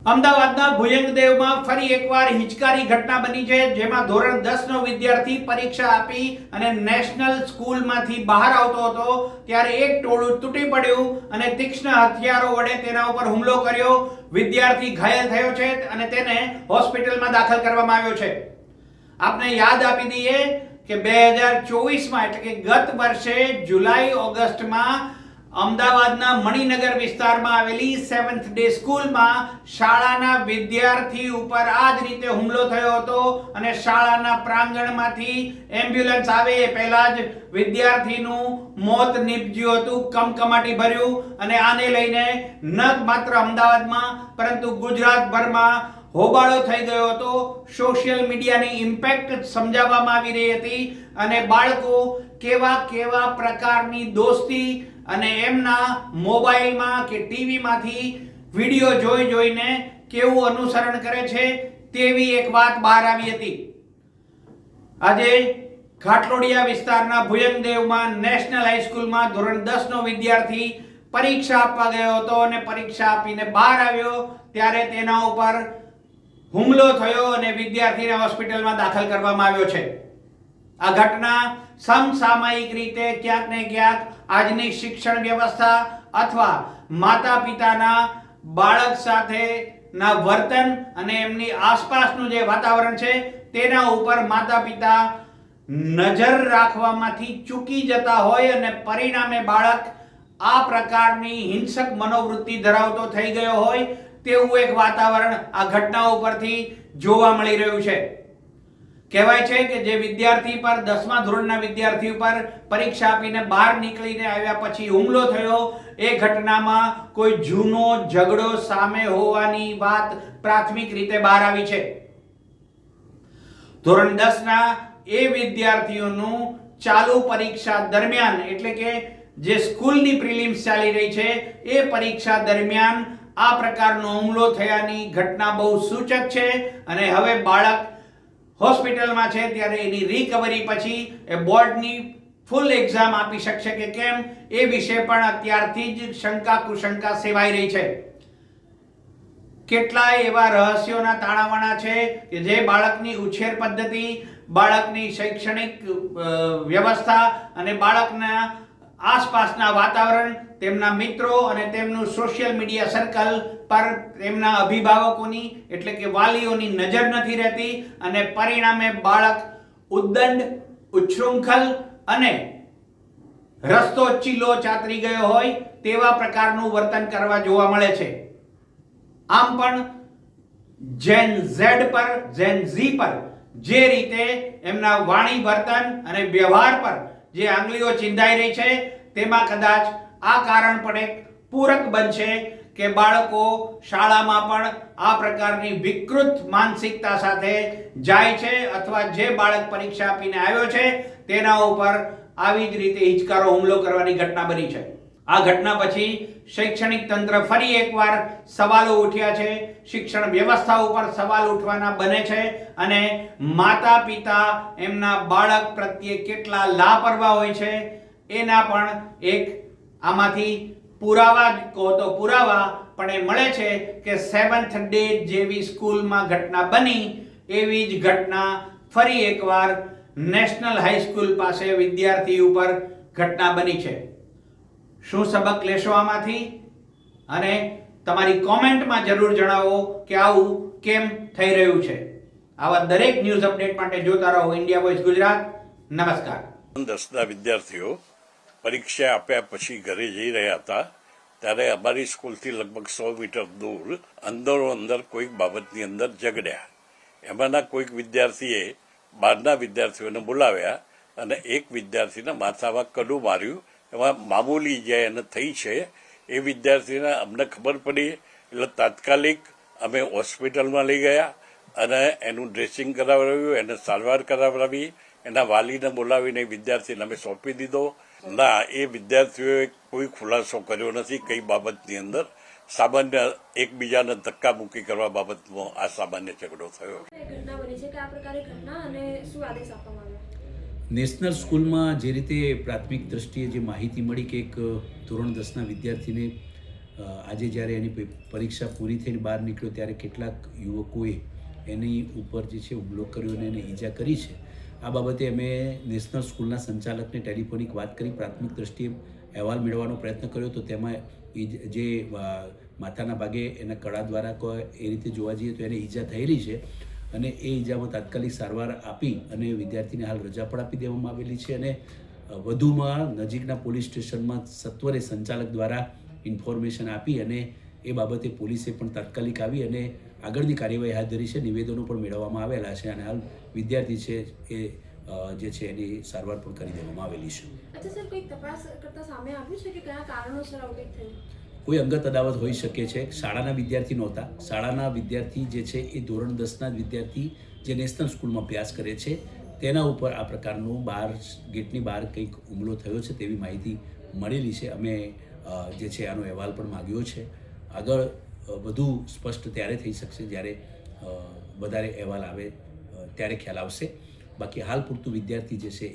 અમદાવાદના ભુજંગદેવમાં ફરી એકવાર હિચકારી ઘટના બની છે, જેમાં ધોરણ 10 નો વિદ્યાર્થી પરીક્ષા આપી અને નેશનલ સ્કૂલમાંથી બહાર આવતો હતો ત્યારે એક ટોળું તૂટી પડ્યું અને તીક્ષ્ણ હથિયારો વડે તેના ઉપર હુમલો કર્યો. વિદ્યાર્થી ઘાયલ થયો છે અને તેને હોસ્પિટલમાં દાખલ કરવામાં આવ્યો છે. આપને યાદ આપી દઈએ કે 2024માં એટલે કે ગત વર્ષે જુલાઈ ઓગસ્ટમાં અમદાવાદના મણિનગર વિસ્તારમાં આવેલી 7th ડે સ્કૂલમાં શાળાના વિદ્યાર્થી ઉપર આ જ રીતે હુમલો થયો હતો અને શાળાના પ્રાંગણમાંથી એમ્બ્યુલન્સ આવે એ પહેલા જ વિદ્યાર્થીનું મોત નીપજ્યું હતું, કમકમાટી ભર્યું. અને આને લઈને ન માત્ર અમદાવાદમાં પરંતુ ગુજરાતભરમાં હોબાળો થઈ ગયો હતો. સોશિયલ મીડિયાની ઇમ્પેક્ટ સમજાવવામાં આવી રહી હતી અને બાળકો કેવા પ્રકારની દોસ્તી અને એમના મોબાઈલમાં કે ટીવીમાંથી વિડીયો જોઈને કેવું અનુસરણ કરે છે તેવી એક વાત બહાર આવી હતી. આજે ઘાટલોડિયા વિસ્તારના ભુજંગદેવમાં નેશનલ હાઈસ્કૂલમાં ધોરણ 10 નો વિદ્યાર્થી પરીક્ષા આપવા ગયો હતો અને પરીક્ષા આપીને બહાર આવ્યો ત્યારે તેના ઉપર હુમલો થયો અને વિદ્યાર્થીને હોસ્પિટલમાં દાખલ કરવામાં આવ્યો છે. આ ઘટના સમસામયિક રીતે ક્યાંક ને ક્યાંક આજની શિક્ષણ વ્યવસ્થા અથવા માતા પિતાના બાળક સાથેના વર્તન અને એમની આસપાસનું જે વાતાવરણ છે તેના ઉપર માતા પિતા નજર રાખવામાંથી ચૂકી જતા હોય અને પરિણામે બાળક આ પ્રકારની હિંસક મનોવૃત્તિ ધરાવતો થઈ ગયો હોય તેવું એક વાતાવરણ આ ઘટના ઉપરથી જોવા મળી રહ્યું છે. કહેવાય છે કે જે વિદ્યાર્થી પર 10મા ધોરણના વિદ્યાર્થી ઉપર પરીક્ષા આપીને બહાર નીકળીને આવ્યા પછી હુમલો થયો એ ઘટનામાં કોઈ જૂનો ઝઘડો સામે હોવાની વાત પ્રાથમિક રીતે બહાર આવી છે. ધોરણ 10ના એ વિદ્યાર્થીઓનું ચાલુ પરીક્ષા દરમિયાન એટલે કે જે સ્કૂલની પ્રિલિમ્સ ચાલી રહી છે એ પરીક્ષા દરમિયાન આ પ્રકારનો હુમલો થયાની ઘટના બહુ સૂચક છે અને હવે બાળક હોસ્પિટલમાં છે ત્યારે એની રિકવરી પછી એ બોર્ડની ફૂલ એક્ઝામ આપી શકશે કે કેમ એ વિશે પણ અત્યારથી જ શંકા કુશંકા સેવાઈ રહી છે. કેટલાય એવા રહસ્યોના તાણાવાણા છે કે જે બાળકની ઉછેર પદ્ધતિ, બાળકની શૈક્ષણિક વ્યવસ્થા અને બાળકના આસપાસના વાતાવરણ, તેમના મિત્રો અને તેમનું સોશિયલ મીડિયા સર્કલ પર તેમના અભિભાવકોની એટલે કે વાલીઓની નજર નથી રહેતી અને પરિણામે બાળક ઉદ્દંડ, ઉચ્છૃંખલ અને રસ્તો ચીલો ચાતરી ગયો હોય તેવા પ્રકારનું વર્તન કરવા જોવા મળે છે. આમ પણ જેન ઝી પર જે રીતે એમના વાણી, વર્તન અને વ્યવહાર પર જે આંગળીઓ ચિંધાઈ રહી છે તેમાં કદાચ આ કારણ પણ એક પૂરક બનશે કે બાળકો શાળામાં પણ આ પ્રકારની વિકૃત માનસિકતા સાથે જાય છે અથવા જે બાળક પરીક્ષા આપીને આવ્યો છે તેના ઉપર આવી જ રીતે હિચકારો હુમલો કરવાની ઘટના બની છે. આ ઘટના પછી શૈક્ષણિક તંત્ર ફરી એકવાર સવાલો ઉઠ્યા છે, શિક્ષણ વ્યવસ્થા ઉપર સવાલ ઉઠવાના બને છે અને માતા પિતા એમના બાળક પ્રત્યે કેટલા લાપરવાહ હોય છે એના પણ એક આમાંથી પુરાવા કહો તો પુરાવા પણ એ મળે છે કે 7th ડે જેવી સ્કૂલમાં ઘટના બની એવી જ ઘટના ફરી એકવાર નેશનલ હાઈસ્કૂલ પાસે વિદ્યાર્થી ઉપર ઘટના બની છે. શું સબક લેશો આમાંથી? અને તમારી કોમેન્ટમાં જરૂર જણાવો કે આવું કેમ થઈ રહ્યું છે. આવા દરેક ન્યૂઝ અપડેટ માટે જોતા રહો ઇન્ડિયા વોઇસ ગુજરાત. નમસ્કાર. 10ના વિદ્યાર્થીઓ પરીક્ષા આપ્યા પછી ઘરે જઈ રહ્યા હતા ત્યારે અમારી સ્કૂલથી લગભગ 100 મીટર દૂર અંદર કોઈક બાબતની અંદર ઝઘડ્યા. એમાંના કોઈક વિદ્યાર્થીએ બહારના વિદ્યાર્થીઓને બોલાવ્યા અને એક વિદ્યાર્થીના માથામાં કડું માર્યું. એમાં મામૂલી જે એને થઈ છે એ વિદ્યાર્થીને અમને ખબર પડી એટલે તાત્કાલિક અમે હોસ્પિટલમાં લઈ ગયા અને એનું ડ્રેસિંગ કરાવડાવ્યું, એને સારવાર કરાવડાવી, એના વાલીને બોલાવીને વિદ્યાર્થીને અમે સોંપી દીધો. ના, એ વિદ્યાર્થીઓએ કોઈ ખુલાસો કર્યો નથી કઈ બાબતની અંદર. સામાન્ય એકબીજાને ધક્કા મૂકી કરવા બાબતમાં આ સામાન્ય ઝઘડો થયો. નેશનલ સ્કૂલમાં જે રીતે પ્રાથમિક દ્રષ્ટિએ જે માહિતી મળી કે એક ધોરણ 10ના વિદ્યાર્થીને આજે જ્યારે એની પરીક્ષા પૂરી થઈને બહાર નીકળ્યો ત્યારે કેટલાક યુવકોએ એની ઉપર જે છે હુમલો કર્યો અને એને ઈજા કરી છે. આ બાબતે અમે નેશનલ સ્કૂલના સંચાલકને ટેલિફોનિક વાત કરી પ્રાથમિક દ્રષ્ટિએ અહેવાલ મેળવવાનો પ્રયત્ન કર્યો તો તેમાં જે માથાના ભાગે એના કડા દ્વારા એ રીતે જોવા જઈએ તો એને ઈજા થયેલી છે અને એ ઈજામાં તાત્કાલિક સારવાર આપી અને વિદ્યાર્થીને હાલ રજા પણ આપી દેવામાં આવેલી છે અને વધુમાં નજીકના પોલીસ સ્ટેશનમાં સત્વરે સંચાલક દ્વારા ઇન્ફોર્મેશન આપી અને એ બાબતે પોલીસે પણ તાત્કાલિક આવી અને આગળની કાર્યવાહી હાથ ધરી છે. નિવેદનો પણ મેળવવામાં આવેલા છે અને હાલ વિદ્યાર્થી છે એ જે છે એની સારવાર પણ કરી દેવામાં આવેલી છે. અચ્છા સર, કોઈ તપાસ કરતા સામે આવ્યું છે કે કયા કારણોસર આવું કંઈક થયું? કોઈ અંગત અદાવત હોઈ શકે છે. શાળાના વિદ્યાર્થી નહોતા. શાળાના વિદ્યાર્થી જે છે એ ધોરણ 10ના જ વિદ્યાર્થી જે નેશનલ સ્કૂલમાં અભ્યાસ કરે છે તેના ઉપર આ પ્રકારનું ગેટની બહાર કંઈક હુમલો થયો છે તેવી માહિતી મળેલી છે. અમે જે છે આનો અહેવાલ પણ માગ્યો છે. આગળ વધુ સ્પષ્ટ ત્યારે થઈ શકશે જ્યારે વધારે અહેવાલ આવે ત્યારે ખ્યાલ આવશે. બાકી હાલ પૂરતું વિદ્યાર્થી જે છે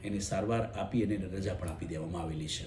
એને સારવાર આપી અને રજા પણ આપી દેવામાં આવેલી છે.